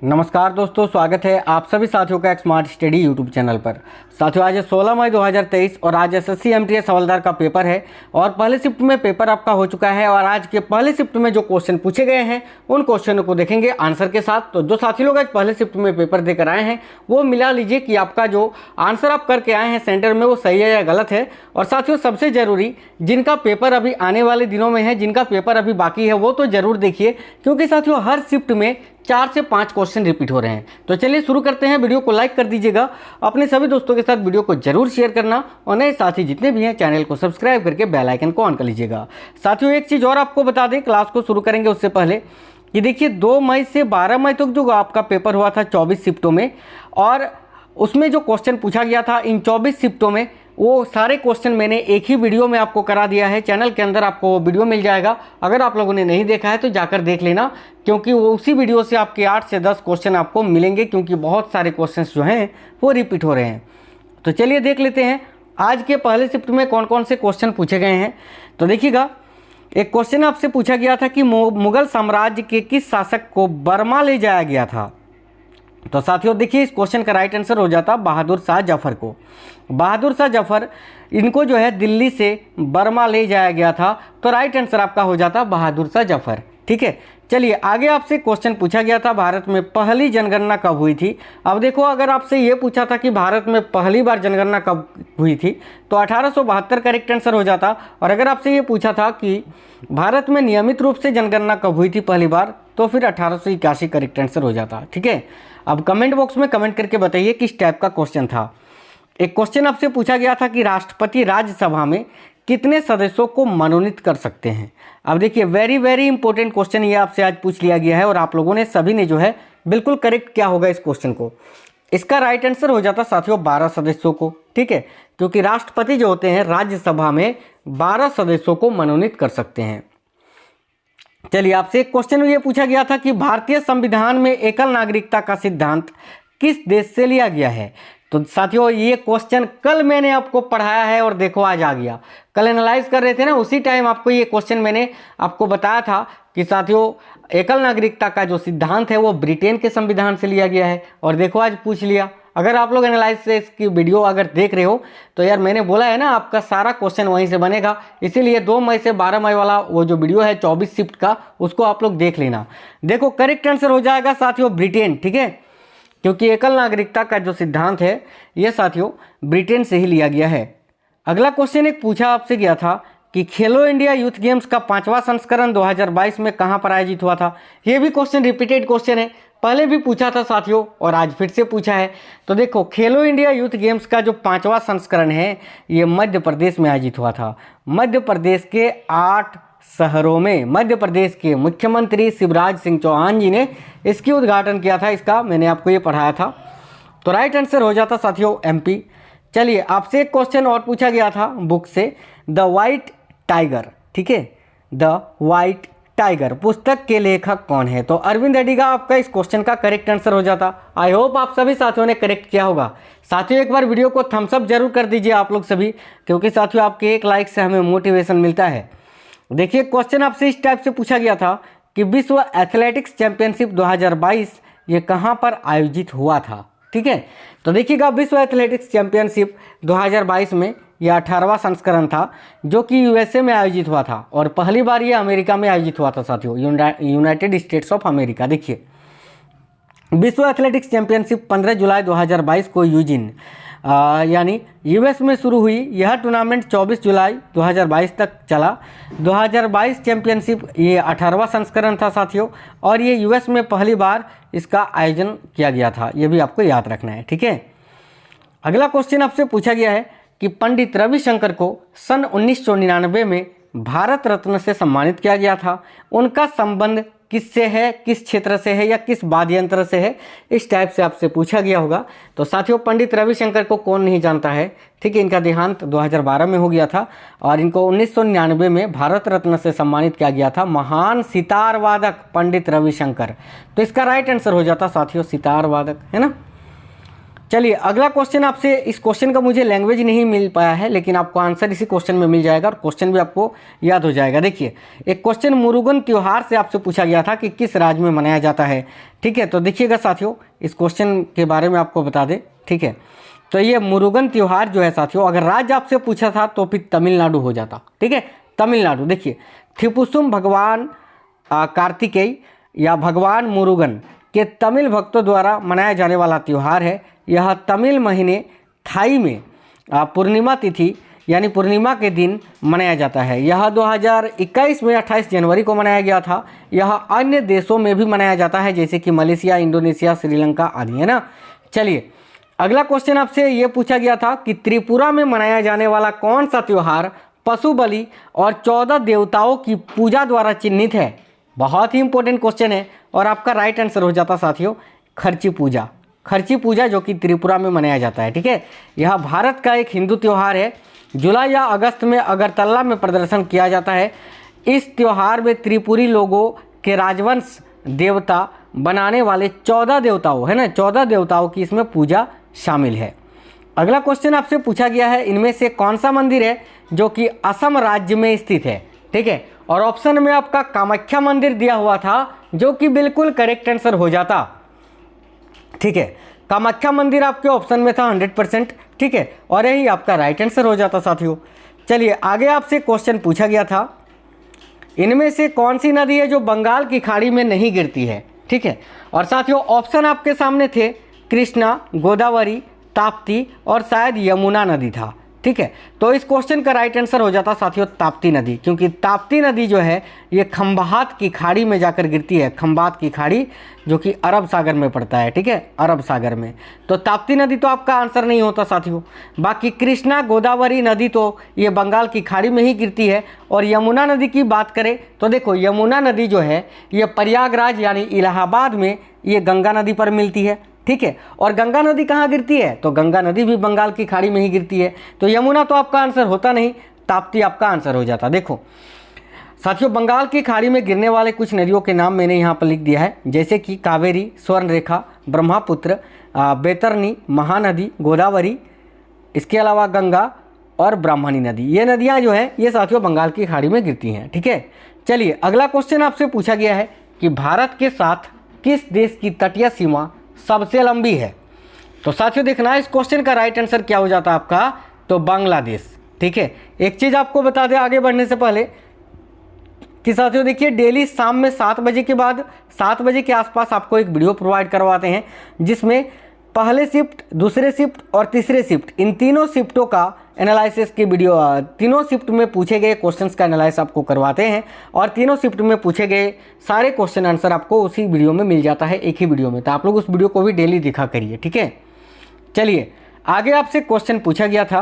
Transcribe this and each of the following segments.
नमस्कार दोस्तों, स्वागत है आप सभी साथियों का एक स्मार्ट स्टडी यूट्यूब चैनल पर। साथियों, आज 16 मई 2023 और आज एसएससी एमटीएस हवलदार का पेपर है और पहले शिफ्ट में पेपर आपका हो चुका है। और आज के पहले शिफ्ट में जो क्वेश्चन पूछे गए हैं उन क्वेश्चनों को देखेंगे आंसर के साथ। तो जो साथी लोग आज पहले शिफ्ट में पेपर देकर आए हैं वो मिला लीजिए कि आपका जो आंसर आप करके आए हैं सेंटर में वो सही है या गलत है। और साथियों, सबसे ज़रूरी जिनका पेपर अभी आने वाले दिनों में है, जिनका पेपर अभी बाकी है, वो तो ज़रूर देखिए, क्योंकि साथियों हर शिफ्ट में 4 से 5 क्वेश्चन रिपीट हो रहे हैं। तो चलिए शुरू करते हैं। वीडियो को लाइक कर दीजिएगा, अपने सभी दोस्तों के साथ वीडियो को जरूर शेयर करना और नए साथी जितने भी हैं चैनल को सब्सक्राइब करके बेल आइकन को ऑन कर लीजिएगा। साथियों, एक चीज़ और आपको बता दें क्लास को शुरू करेंगे उससे पहले कि देखिए 2 मई से 12 मई तक जो आपका पेपर हुआ था 24 शिफ्टों में, और उसमें जो क्वेश्चन पूछा गया था इन 24 शिफ्टों में, वो सारे क्वेश्चन मैंने एक ही वीडियो में आपको करा दिया है। चैनल के अंदर आपको वो वीडियो मिल जाएगा। अगर आप लोगों ने नहीं देखा है तो जाकर देख लेना, क्योंकि वो उसी वीडियो से आपके 8 से 10 क्वेश्चन आपको मिलेंगे, क्योंकि बहुत सारे क्वेश्चंस जो हैं वो रिपीट हो रहे हैं। तो चलिए देख लेते हैं आज के पहले शिफ्ट में कौन कौन से क्वेश्चन पूछे गए हैं। तो देखिएगा, एक क्वेश्चन आपसे पूछा गया था कि मुगल साम्राज्य के किस शासक को बर्मा ले जाया गया था। तो साथियों देखिए, इस क्वेश्चन का राइट आंसर हो जाता बहादुर शाह जफर को। बहादुर शाह जफर, इनको जो है दिल्ली से बर्मा ले जाया गया था। तो राइट आंसर आपका हो जाता बहादुर शाह जफर। ठीक है, चलिए आगे आपसे क्वेश्चन पूछा गया था भारत में पहली जनगणना कब हुई थी। अब देखो, अगर आपसे ये पूछा था कि भारत में पहली बार जनगणना कब हुई थी तो 1872 करेक्ट आंसर हो जाता। और अगर आपसे ये पूछा था कि भारत में नियमित रूप से जनगणना कब हुई थी पहली बार, तो फिर 1881 करेक्ट आंसर हो जाता। ठीक है, अब कमेंट बॉक्स में कमेंट करके बताइए किस टाइप का क्वेश्चन था। एक क्वेश्चन आपसे पूछा गया था कि राष्ट्रपति राज्यसभा में कितने सदस्यों को मनोनीत कर सकते हैं। अब देखिए, वेरी वेरी इंपॉर्टेंट क्वेश्चन ये आपसे आज पूछ लिया गया है और आप लोगों ने सभी ने जो है बिल्कुल करेक्ट किया होगा इस क्वेश्चन को। इसका राइट आंसर हो जाता साथियों 12 सदस्यों को। ठीक है, क्योंकि राष्ट्रपति जो होते हैं राज्यसभा में 12 सदस्यों को मनोनीत कर सकते हैं। चलिए, आपसे एक क्वेश्चन ये पूछा गया था कि भारतीय संविधान में एकल नागरिकता का सिद्धांत किस देश से लिया गया है। तो साथियों, ये क्वेश्चन कल मैंने आपको पढ़ाया है और देखो आज आ गया। कल एनालाइज कर रहे थे ना, उसी टाइम आपको ये क्वेश्चन मैंने आपको बताया था कि साथियों एकल नागरिकता का जो सिद्धांत है वो ब्रिटेन के संविधान से लिया गया है, और देखो आज पूछ लिया। अगर आप लोग एनालिसिस की वीडियो अगर देख रहे हो तो यार मैंने बोला है ना, आपका सारा क्वेश्चन वहीं से बनेगा। इसीलिए 2 मई से 12 मई वाला वो जो वीडियो है 24 शिफ्ट का, उसको आप लोग देख लेना। देखो, करेक्ट आंसर हो जाएगा साथियों ब्रिटेन। ठीक है, क्योंकि एकल नागरिकता का जो सिद्धांत है ये साथियों ब्रिटेन से ही लिया गया है। अगला क्वेश्चन एक पूछा आपसे गया था कि खेलो इंडिया यूथ गेम्स का 5वां संस्करण 2022 में कहां पर आयोजित हुआ था। ये भी क्वेश्चन रिपीटेड क्वेश्चन है, पहले भी पूछा था साथियों और आज फिर से पूछा है। तो देखो, खेलो इंडिया यूथ गेम्स का जो 5वां संस्करण है ये मध्य प्रदेश में आयोजित हुआ था। मध्य प्रदेश के 8 शहरों में मध्य प्रदेश के मुख्यमंत्री शिवराज सिंह चौहान जी ने इसकी उद्घाटन किया था। इसका मैंने आपको ये पढ़ाया था। तो राइट आंसर हो जाता साथियों एमपी। चलिए, आपसे एक क्वेश्चन और पूछा गया था बुक से, द वाइट टाइगर। ठीक है, द वाइट टाइगर पुस्तक के लेखक कौन है। तो अरविंद अडिगा आपका इस क्वेश्चन का करेक्ट आंसर हो जाता। आई होप आप सभी साथियों ने करेक्ट किया होगा। साथियों, एक बार वीडियो को थम्स अप जरूर कर दीजिए आप लोग सभी, क्योंकि साथियों आपके एक लाइक से हमें मोटिवेशन मिलता है। देखिए, क्वेश्चन आपसे इस टाइप से पूछा गया था कि विश्व एथलेटिक्स चैंपियनशिप 2022 ये कहाँ पर आयोजित हुआ था। ठीक है, तो देखिएगा, विश्व एथलेटिक्स चैंपियनशिप 2022 में यह 18वां संस्करण था जो कि यूएसए में आयोजित हुआ था, और पहली बार ये अमेरिका में आयोजित हुआ था साथियों, यूनाइटेड स्टेट्स ऑफ अमेरिका। देखिए, विश्व एथलेटिक्स चैंपियनशिप 15 जुलाई 2022 को यूजिन यानी यूएस में शुरू हुई। यह टूर्नामेंट 24 जुलाई 2022 तक चला। 2022 चैंपियनशिप ये 18वां संस्करण था साथियों, और ये यूएस में पहली बार इसका आयोजन किया गया था। ये भी आपको याद रखना है। ठीक है, अगला क्वेश्चन आपसे पूछा गया है कि पंडित रविशंकर को सन 1999 में भारत रत्न से सम्मानित किया गया था। उनका संबंध किससे है, किस क्षेत्र से है या किस वाद्य यंत्र से है, इस टाइप से आपसे पूछा गया होगा। तो साथियों, पंडित रविशंकर को कौन नहीं जानता है। ठीक है, इनका देहांत 2012 में हो गया था और इनको 1999 में भारत रत्न से सम्मानित किया गया था। महान सितार वादक पंडित रविशंकर। तो इसका राइट आंसर हो जाता साथियों सितार वादक, है ना। चलिए अगला क्वेश्चन आपसे, इस क्वेश्चन का मुझे लैंग्वेज नहीं मिल पाया है, लेकिन आपको आंसर इसी क्वेश्चन में मिल जाएगा और क्वेश्चन भी आपको याद हो जाएगा। देखिए एक क्वेश्चन मुरुगन त्योहार से आपसे पूछा गया था कि किस राज्य में मनाया जाता है। ठीक है, तो देखिएगा साथियों, इस क्वेश्चन के बारे में आपको बता दें। ठीक है, तो ये मुरुगन त्योहार जो है साथियों, अगर राज्य आपसे पूछा था तो फिर तमिलनाडु हो जाता। ठीक है, तमिलनाडु। देखिए थिपुसुम भगवान कार्तिकेय या भगवान मुरुगन के तमिल भक्तों द्वारा मनाया जाने वाला त्यौहार है। यह तमिल महीने थाई में पूर्णिमा तिथि यानी पूर्णिमा के दिन मनाया जाता है। यह 2021 में 28 जनवरी को मनाया गया था। यह अन्य देशों में भी मनाया जाता है, जैसे कि मलेशिया, इंडोनेशिया, श्रीलंका आदि, है ना। चलिए अगला क्वेश्चन आपसे ये पूछा गया था कि त्रिपुरा में मनाया जाने वाला कौन सा त्यौहार पशु बलि और 14 देवताओं की पूजा द्वारा चिन्हित है। बहुत ही इंपॉर्टेंट क्वेश्चन है और आपका राइट आंसर हो जाता साथियों खर्ची पूजा। खर्ची पूजा जो कि त्रिपुरा में मनाया जाता है। ठीक है, यह भारत का एक हिंदू त्यौहार है। जुलाई या अगस्त में अगरतला में प्रदर्शन किया जाता है। इस त्यौहार में त्रिपुरी लोगों के राजवंश देवता बनाने वाले 14 देवताओं, है ना, 14 देवताओं की इसमें पूजा शामिल है। अगला क्वेश्चन आपसे पूछा गया है, इनमें से कौन सा मंदिर है जो कि असम राज्य में स्थित है। ठीक है, और ऑप्शन में आपका कामाख्या मंदिर दिया हुआ था, जो कि बिल्कुल करेक्ट आंसर हो जाता। ठीक है, कामाख्या मंदिर आपके ऑप्शन में था 100%। ठीक है, और यही आपका राइट आंसर हो जाता साथियों। चलिए आगे आपसे क्वेश्चन पूछा गया था, इनमें से कौन सी नदी है जो बंगाल की खाड़ी में नहीं गिरती है। ठीक है, और साथियों ऑप्शन आपके सामने थे कृष्णा, गोदावरी, ताप्ती और शायद यमुना नदी था। ठीक है, तो इस क्वेश्चन का राइट आंसर हो जाता साथियों ताप्ती नदी, क्योंकि ताप्ती नदी जो है ये खंबात की खाड़ी में जाकर गिरती है। खंबात की खाड़ी जो कि अरब सागर में पड़ता है। ठीक है, अरब सागर में, तो ताप्ती नदी तो आपका आंसर नहीं होता साथियों। बाकी कृष्णा, गोदावरी नदी तो ये बंगाल की खाड़ी में ही गिरती है। और यमुना नदी की बात करें तो देखो यमुना नदी जो है ये प्रयागराज यानी इलाहाबाद में ये गंगा नदी पर मिलती है। ठीक है, और गंगा नदी कहाँ गिरती है, तो गंगा नदी भी बंगाल की खाड़ी में ही गिरती है। तो यमुना तो आपका आंसर होता नहीं, ताप्ती आपका आंसर हो जाता। देखो साथियों बंगाल की खाड़ी में गिरने वाले कुछ नदियों के नाम मैंने यहाँ पर लिख दिया है, जैसे कि कावेरी, स्वर्णरेखा, ब्रह्मपुत्र, बैतरनी, महानदी, गोदावरी, इसके अलावा गंगा और ब्राह्मणी नदी। ये नदियाँ जो है ये साथियों बंगाल की खाड़ी में गिरती हैं। ठीक है, चलिए अगला क्वेश्चन आपसे पूछा गया है कि भारत के साथ किस देश की तटीय सीमा सबसे लंबी है। तो साथियों देखना इस क्वेश्चन का राइट आंसर क्या हो जाता है आपका, तो बांग्लादेश। ठीक है, एक चीज़ आपको बता दें आगे बढ़ने से पहले कि साथियों देखिए डेली शाम में 7 बजे के बाद 7 बजे के आसपास आपको एक वीडियो प्रोवाइड करवाते हैं, जिसमें पहले शिफ्ट, दूसरे शिफ्ट और तीसरे शिफ्ट, इन तीनों शिफ्टों का एनालिसिस की वीडियो, तीनों शिफ्ट में पूछे गए क्वेश्चंस का एनालिसिस आपको करवाते हैं और तीनों शिफ्ट में पूछे गए सारे क्वेश्चन आंसर आपको उसी वीडियो में मिल जाता है, एक ही वीडियो में। तो आप लोग उस वीडियो को भी डेली दिखा करिए। ठीक है, चलिए आगे आपसे क्वेश्चन पूछा गया था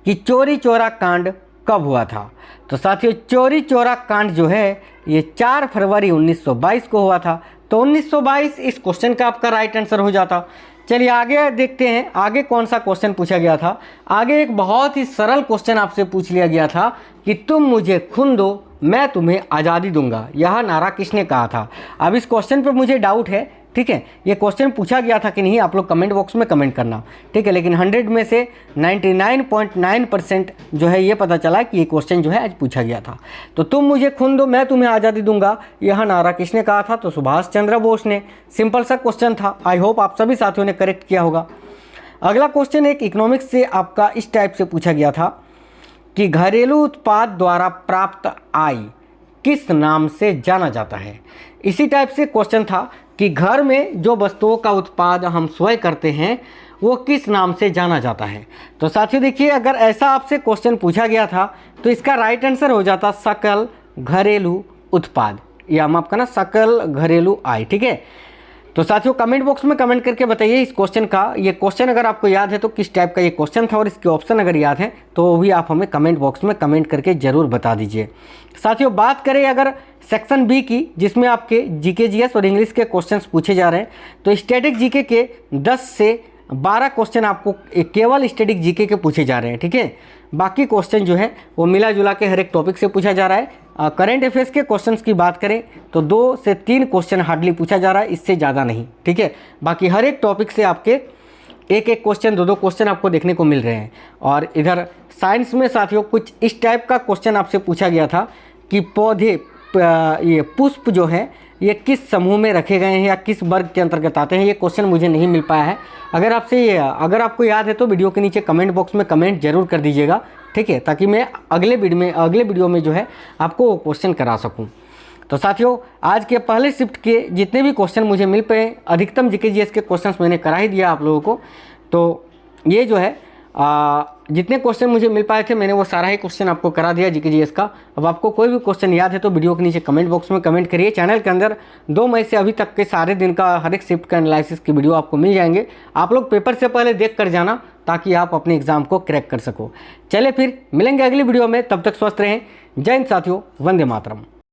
कि चोरी चोरा कांड कब हुआ था। तो साथियों चोरी चोरा कांड जो है ये 4 फरवरी 1922 को हुआ था। तो 1922 इस क्वेश्चन का आपका राइट आंसर हो जाता। चलिए आगे देखते हैं आगे कौन सा क्वेश्चन पूछा गया था। आगे एक बहुत ही सरल क्वेश्चन आपसे पूछ लिया गया था कि तुम मुझे खून दो मैं तुम्हें आज़ादी दूंगा, यह नारा किसने कहा था। अब इस क्वेश्चन पे मुझे डाउट है। ठीक है, ये क्वेश्चन पूछा गया था कि नहीं, आप लोग कमेंट बॉक्स में कमेंट करना। ठीक है, लेकिन 100 में से 99.9% जो है ये पता चला कि ये क्वेश्चन जो है आज पूछा गया था। तो तुम मुझे खून दो मैं तुम्हें आज़ादी दूंगा, यह नारा किसने कहा था, तो सुभाष चंद्र बोस ने। सिंपल सा क्वेश्चन था। आई होप आप सभी साथियों ने करेक्ट किया होगा। अगला क्वेश्चन एक इकोनॉमिक्स से आपका इस टाइप से पूछा गया था कि घरेलू उत्पाद द्वारा प्राप्त आय किस नाम से जाना जाता है। इसी टाइप से क्वेश्चन था कि घर में जो वस्तुओं का उत्पाद हम स्वयं करते हैं वो किस नाम से जाना जाता है। तो साथियों देखिए अगर ऐसा आपसे क्वेश्चन पूछा गया था तो इसका राइट आंसर हो जाता सकल घरेलू उत्पाद, या हम आपका ना सकल घरेलू आय। ठीक है, तो साथियों कमेंट बॉक्स में कमेंट करके बताइए इस क्वेश्चन का, ये क्वेश्चन अगर आपको याद है तो किस टाइप का ये क्वेश्चन था, और इसके ऑप्शन अगर याद है तो वो भी आप हमें कमेंट बॉक्स में कमेंट करके ज़रूर बता दीजिए। साथियों बात करें अगर सेक्शन बी की, जिसमें आपके जीके जीएस और इंग्लिश के क्वेश्चंस पूछे जा रहे हैं, तो स्टैटिक जीके के 10 से 12 क्वेश्चन आपको केवल स्टैटिक जीके के पूछे जा रहे हैं। ठीक है, बाकी क्वेश्चन जो है वो मिला जुला के हर एक टॉपिक से पूछा जा रहा है। करंट अफेयर्स के क्वेश्चंस की बात करें तो 2 से 3 क्वेश्चन हार्डली पूछा जा रहा है, इससे ज़्यादा नहीं। ठीक है, बाकी हर एक टॉपिक से आपके एक एक क्वेश्चन, दो दो क्वेश्चन आपको देखने को मिल रहे हैं। और इधर साइंस में साथियों कुछ इस टाइप का क्वेश्चन आपसे पूछा गया था कि पौधे ये पुष्प जो है ये किस समूह में रखे गए हैं या किस वर्ग के अंतर्गत आते हैं। ये क्वेश्चन मुझे नहीं मिल पाया है। अगर आपको याद है तो वीडियो के नीचे कमेंट बॉक्स में कमेंट जरूर कर दीजिएगा, ठीक है, ताकि मैं अगले वीडियो में जो है आपको वो क्वेश्चन करा सकूं। तो साथियों आज के पहले शिफ्ट के जितने भी क्वेश्चन मुझे मिल पाए, अधिकतम जीके जीएस के क्वेश्चंस मैंने करा ही दिया आप लोगों को। तो ये जो है जितने क्वेश्चन मुझे मिल पाए थे मैंने वो सारा ही क्वेश्चन आपको करा दिया जीके जीएस का। अब आपको कोई भी क्वेश्चन याद है तो वीडियो के नीचे कमेंट बॉक्स में कमेंट करिए। चैनल के अंदर 2 मई से अभी तक के सारे दिन का हर एक शिफ्ट का एनालिसिस की वीडियो आपको मिल जाएंगे। आप लोग पेपर से पहले देख कर जाना ताकि आप अपने एग्जाम को क्रैक कर सको। चले फिर मिलेंगे अगली वीडियो में, तब तक स्वस्थ रहें। जय हिंद साथियों, वंदे मातरम।